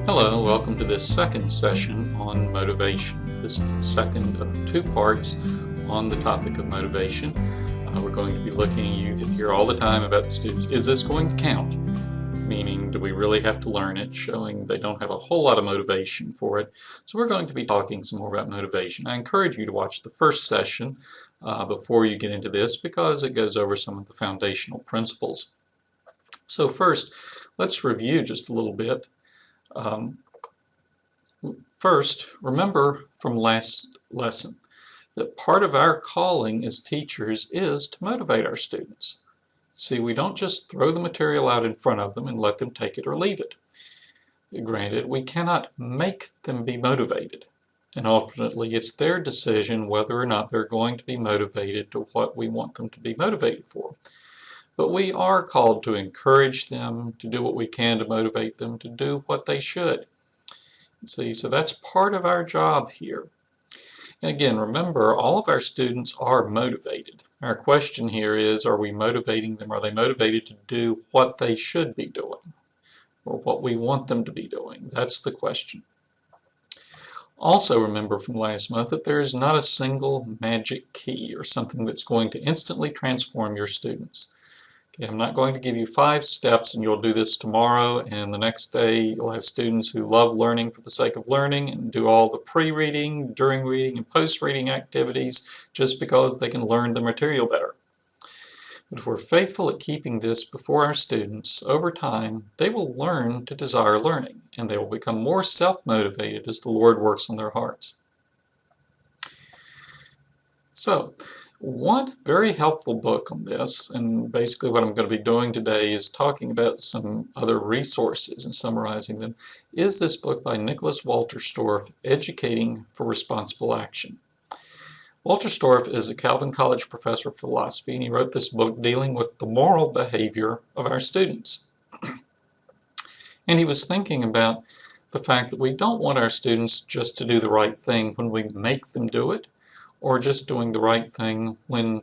Hello, welcome to this second session on motivation. This is the second of two parts on the topic of motivation. We're going to be looking, you hear all the time about the students, is this going to count? Meaning, do we really have to learn it? Showing they don't have a whole lot of motivation for it. So we're going to be talking some more about motivation. I encourage you to watch the first session before you get into this because it goes over some of the foundational principles. So first, let's review just a little bit. First, remember from last lesson that part of our calling as teachers is to motivate our students. See, we don't just throw the material out in front of them and let them take it or leave it. Granted, we cannot make them be motivated, and ultimately it's their decision whether or not they're going to be motivated to what we want them to be motivated for. But we are called to encourage them, to do what we can to motivate them to do what they should. See, so that's part of our job here. And again, remember, all of our students are motivated. Our question here is, are we motivating them? Are they motivated to do what they should be doing? Or what we want them to be doing? That's the question. Also remember from last month that there is not a single magic key or something that's going to instantly transform your students. I'm not going to give you 5 steps and you'll do this tomorrow, and the next day you'll have students who love learning for the sake of learning and do all the pre-reading, during reading, and post-reading activities just because they can learn the material better. But if we're faithful at keeping this before our students, over time they will learn to desire learning and they will become more self-motivated as the Lord works on their hearts. So, one very helpful book on this, and basically what I'm going to be doing today is talking about some other resources and summarizing them, is this book by Nicholas Wolterstorff, Educating for Responsible Action. Wolterstorff is a Calvin College professor of philosophy, and he wrote this book dealing with the moral behavior of our students. And he was thinking about the fact that we don't want our students just to do the right thing when we make them do it, or just doing the right thing when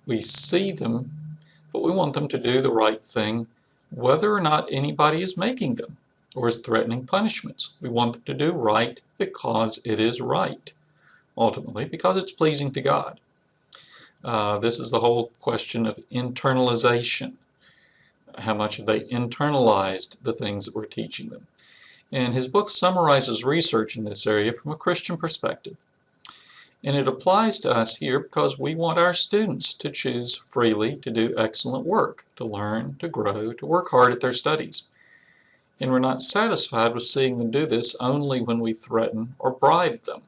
we see them, but we want them to do the right thing whether or not anybody is making them or is threatening punishments. We want them to do right because it is right, ultimately, because it's pleasing to God. This is the whole question of internalization. How much have they internalized the things that we're teaching them? And his book summarizes research in this area from a Christian perspective. And it applies to us here because we want our students to choose freely to do excellent work, to learn, to grow, to work hard at their studies. And we're not satisfied with seeing them do this only when we threaten or bribe them.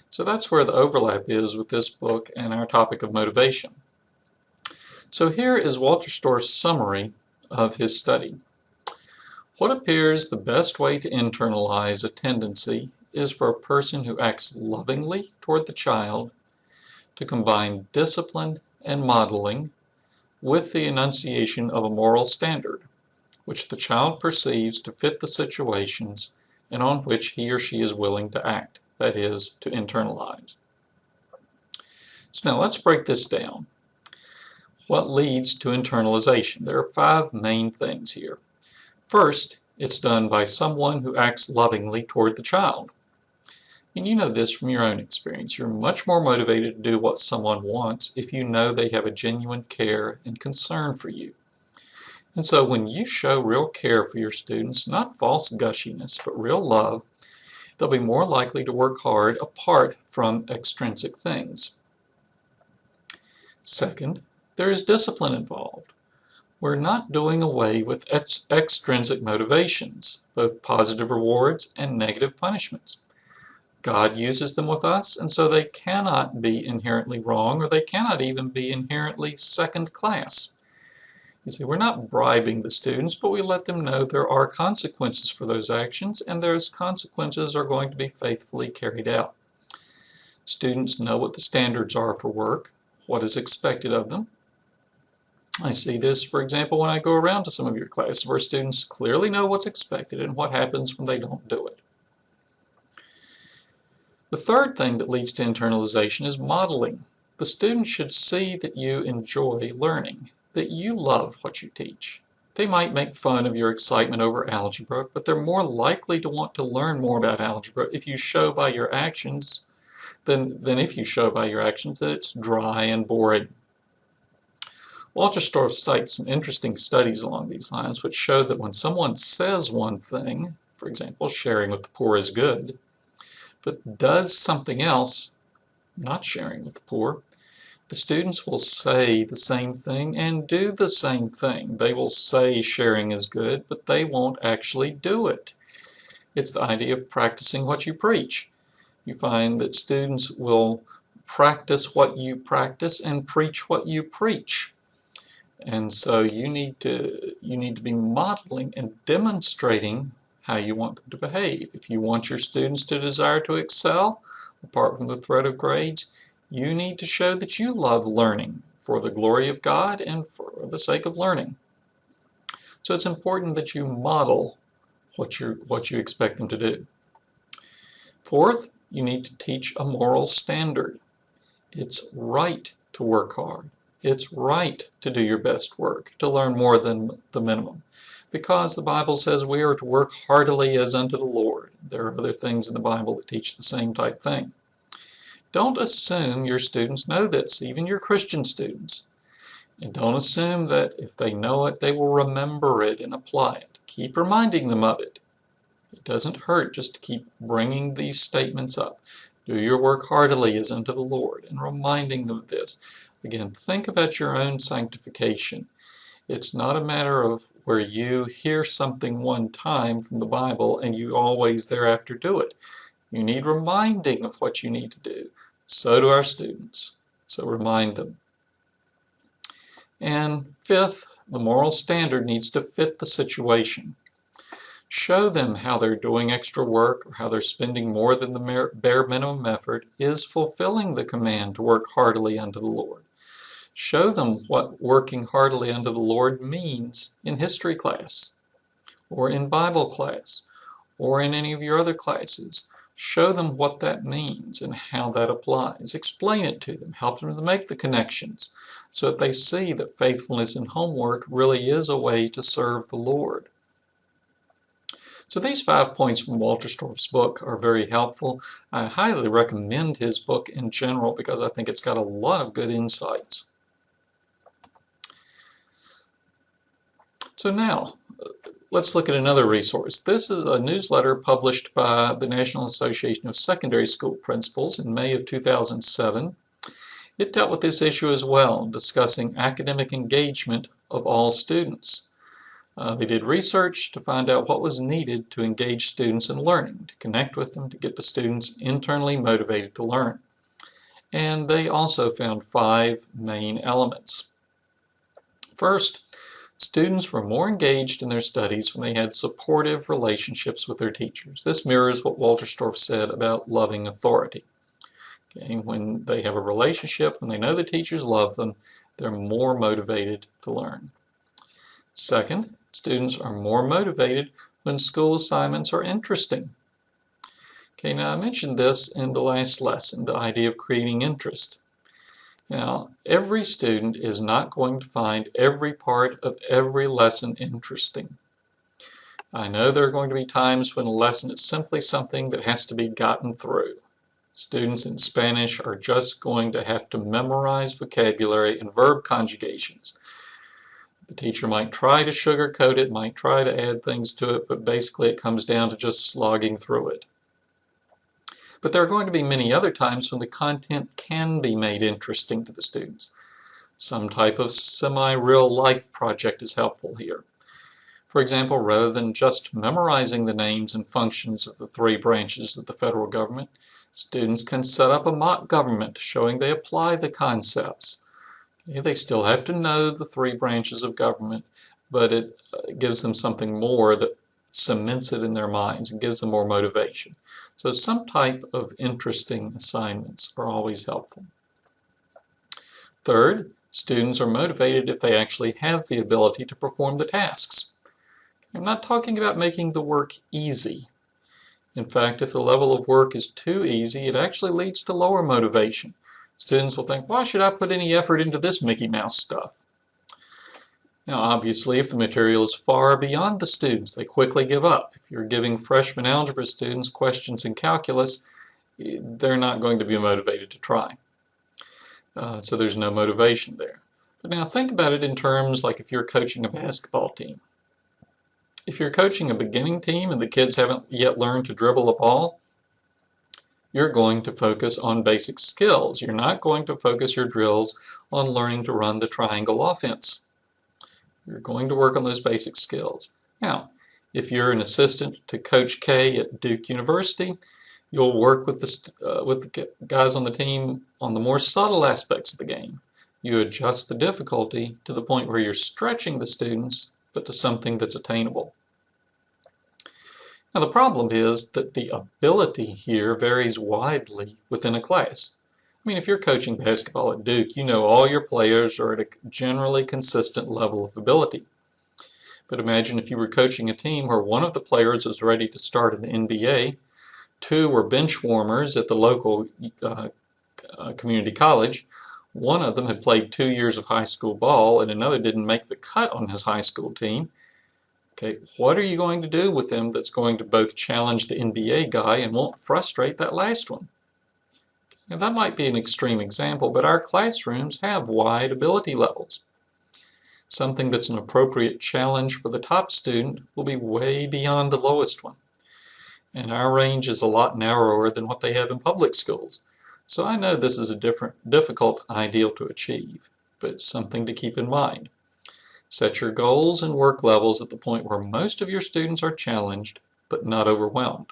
So that's where the overlap is with this book and our topic of motivation. So here is Wolterstorff's summary of his study. What appears the best way to internalize a tendency is for a person who acts lovingly toward the child to combine discipline and modeling with the enunciation of a moral standard, which the child perceives to fit the situations and on which he or she is willing to act, that is, to internalize. So now let's break this down. What leads to internalization? There are 5 main things here. First, it's done by someone who acts lovingly toward the child. And you know this from your own experience. You're much more motivated to do what someone wants if you know they have a genuine care and concern for you. And so when you show real care for your students, not false gushiness, but real love, they'll be more likely to work hard apart from extrinsic things. Second, there is discipline involved. We're not doing away with extrinsic motivations, both positive rewards and negative punishments. God uses them with us, and so they cannot be inherently wrong, or they cannot even be inherently second class. You see, we're not bribing the students, but we let them know there are consequences for those actions, and those consequences are going to be faithfully carried out. Students know what the standards are for work, what is expected of them. I see this, for example, when I go around to some of your classes where students clearly know what's expected and what happens when they don't do it. The third thing that leads to internalization is modeling. The student should see that you enjoy learning, that you love what you teach, They might make fun of your excitement over algebra, but they're more likely to want to learn more about algebra if you show by your actions than if you show by your actions that it's dry and boring. Walterstorff cites some interesting studies along these lines which show that when someone says one thing, for example, sharing with the poor is good, but does something else, not sharing with the poor, the students will say the same thing and do the same thing. They will say sharing is good, but they won't actually do it. It's the idea of practicing what you preach. You find that students will practice what you practice and preach what you preach. And so you need to be modeling and demonstrating how you want them to behave. If you want your students to desire to excel, apart from the threat of grades, you need to show that you love learning for the glory of God and for the sake of learning. So it's important that you model what you expect them to do. Fourth, you need to teach a moral standard. It's right to work hard. It's right to do your best work, to learn more than the minimum, because the Bible says we are to work heartily as unto the Lord. There are other things in the Bible that teach the same type thing. Don't assume your students know this, even your Christian students. And don't assume that if they know it, they will remember it and apply it. Keep reminding them of it. It doesn't hurt just to keep bringing these statements up. Do your work heartily as unto the Lord, and reminding them of this. Again, think about your own sanctification. It's not a matter of where you hear something one time from the Bible and you always thereafter do it. You need reminding of what you need to do. So do our students. So remind them. And fifth, the moral standard needs to fit the situation. Show them how they're doing extra work or how they're spending more than the bare minimum effort is fulfilling the command to work heartily unto the Lord. Show them what working heartily unto the Lord means in history class, or in Bible class, or in any of your other classes. Show them what that means and how that applies. Explain it to them. Help them to make the connections so that they see that faithfulness in homework really is a way to serve the Lord. So these 5 points from Walterstorff's book are very helpful. I highly recommend his book in general because I think it's got a lot of good insights. So now, let's look at another resource. This is a newsletter published by the National Association of Secondary School Principals in May of 2007. It dealt with this issue as well, discussing academic engagement of all students. They did research to find out what was needed to engage students in learning, to connect with them, to get the students internally motivated to learn. And they also found 5 main elements. First, students were more engaged in their studies when they had supportive relationships with their teachers. This mirrors what Walterstorff said about loving authority. Okay, when they have a relationship, when they know the teachers love them, they're more motivated to learn. Second, students are more motivated when school assignments are interesting. Okay, now I mentioned this in the last lesson, the idea of creating interest. Now, every student is not going to find every part of every lesson interesting. I know there are going to be times when a lesson is simply something that has to be gotten through. Students in Spanish are just going to have to memorize vocabulary and verb conjugations. The teacher might try to sugarcoat it, might try to add things to it, but basically it comes down to just slogging through it. But there are going to be many other times when the content can be made interesting to the students. Some type of semi-real life project is helpful here. For example, rather than just memorizing the names and functions of the 3 branches of the federal government, students can set up a mock government showing they apply the concepts. Okay, they still have to know the 3 branches of government, but it gives them something more that cements it in their minds and gives them more motivation. So some type of interesting assignments are always helpful. Third, students are motivated if they actually have the ability to perform the tasks. I'm not talking about making the work easy. In fact, if the level of work is too easy, it actually leads to lower motivation. Students will think, why should I put any effort into this Mickey Mouse stuff? Now, obviously, if the material is far beyond the students, they quickly give up. If you're giving freshman algebra students questions in calculus, they're not going to be motivated to try. So there's no motivation there. But now think about it in terms like if you're coaching a basketball team. If you're coaching a beginning team and the kids haven't yet learned to dribble a ball, you're going to focus on basic skills. You're not going to focus your drills on learning to run the triangle offense. You're going to work on those basic skills. Now, if you're an assistant to Coach K at Duke University, you'll work with the guys on the team on the more subtle aspects of the game. You adjust the difficulty to the point where you're stretching the students, but to something that's attainable. Now, the problem is that the ability here varies widely within a class. I mean, if you're coaching basketball at Duke, you know all your players are at a generally consistent level of ability. But imagine if you were coaching a team where one of the players was ready to start in the NBA, two were bench warmers at the local community college, one of them had played 2 years of high school ball, and another didn't make the cut on his high school team. Okay, what are you going to do with him that's going to both challenge the NBA guy and won't frustrate that last one? Now, that might be an extreme example, but our classrooms have wide ability levels. Something that's an appropriate challenge for the top student will be way beyond the lowest one. And our range is a lot narrower than what they have in public schools. So I know this is a difficult ideal to achieve, but it's something to keep in mind. Set your goals and work levels at the point where most of your students are challenged, but not overwhelmed.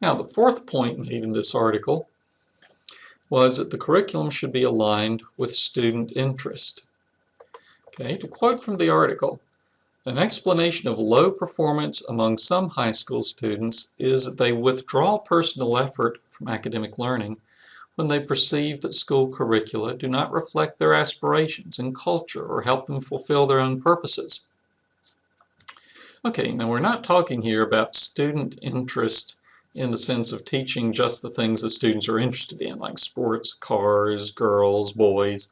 Now, the fourth point made in this article was that the curriculum should be aligned with student interest. Okay, to quote from the article, an explanation of low performance among some high school students is that they withdraw personal effort from academic learning when they perceive that school curricula do not reflect their aspirations and culture or help them fulfill their own purposes. Okay, now we're not talking here about student interest in the sense of teaching just the things that students are interested in, like sports, cars, girls, boys,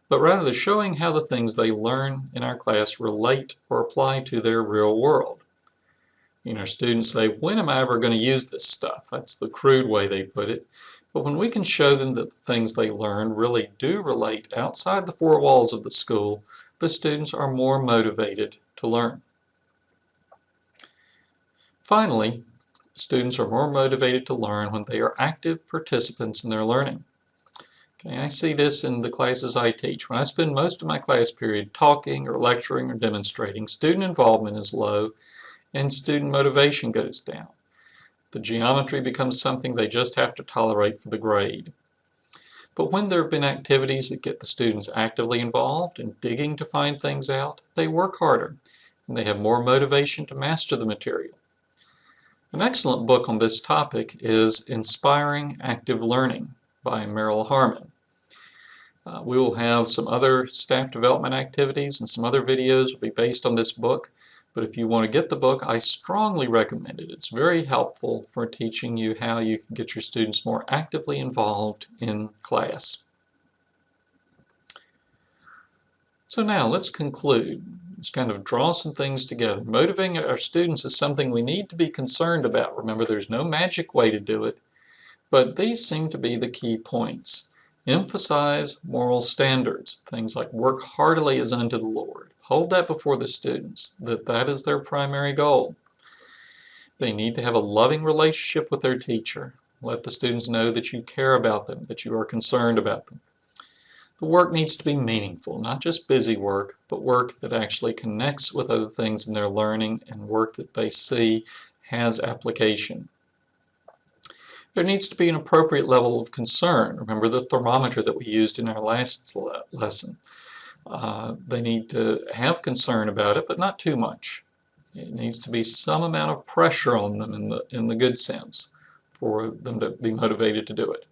but rather showing how the things they learn in our class relate or apply to their real world. You know, students say, when am I ever going to use this stuff? That's the crude way they put it. But when we can show them that the things they learn really do relate outside the four walls of the school, the students are more motivated to learn. Finally, students are more motivated to learn when they are active participants in their learning. Okay, I see this in the classes I teach. When I spend most of my class period talking or lecturing or demonstrating, student involvement is low and student motivation goes down. The geometry becomes something they just have to tolerate for the grade. But when there have been activities that get the students actively involved and digging to find things out, they work harder and they have more motivation to master the material. An excellent book on this topic is Inspiring Active Learning by Merrill Harmon. We will have some other staff development activities and some other videos will be based on this book. But if you want to get the book, I strongly recommend it. It's very helpful for teaching you how you can get your students more actively involved in class. So now let's conclude. Let's kind of draw some things together. Motivating our students is something we need to be concerned about. Remember, there's no magic way to do it, but these seem to be the key points. Emphasize moral standards, things like work heartily as unto the Lord. Hold that before the students, that is their primary goal. They need to have a loving relationship with their teacher. Let the students know that you care about them, that you are concerned about them. The work needs to be meaningful, not just busy work, but work that actually connects with other things in their learning and work that they see has application. There needs to be an appropriate level of concern. Remember the thermometer that we used in our last lesson. They need to have concern about it, but not too much. It needs to be some amount of pressure on them in the good sense for them to be motivated to do it.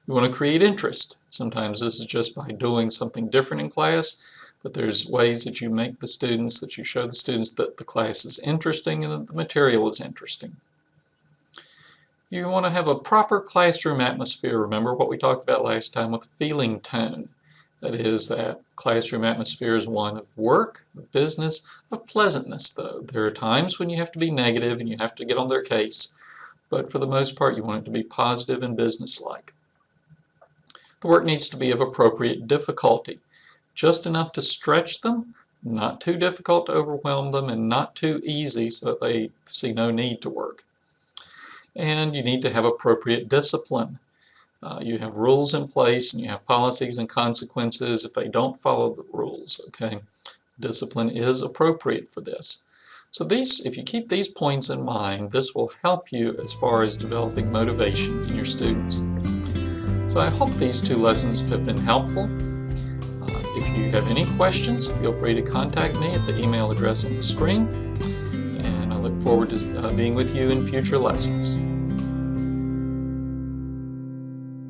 You want to create interest. Sometimes this is just by doing something different in class, but there's ways that you make the students, that you show the students that the class is interesting and that the material is interesting. You want to have a proper classroom atmosphere. Remember what we talked about last time with feeling tone. That is, that classroom atmosphere is one of work, of business, of pleasantness, though. There are times when you have to be negative and you have to get on their case, but for the most part you want it to be positive and businesslike. The work needs to be of appropriate difficulty, just enough to stretch them, not too difficult to overwhelm them, and not too easy so that they see no need to work. And you need to have appropriate discipline. You have rules in place and you have policies and consequences if they don't follow the rules, okay? Discipline is appropriate for this. So if you keep these points in mind, this will help you as far as developing motivation in your students. So I hope these 2 lessons have been helpful. If you have any questions, feel free to contact me at the email address on the screen, and I look forward to being with you in future lessons.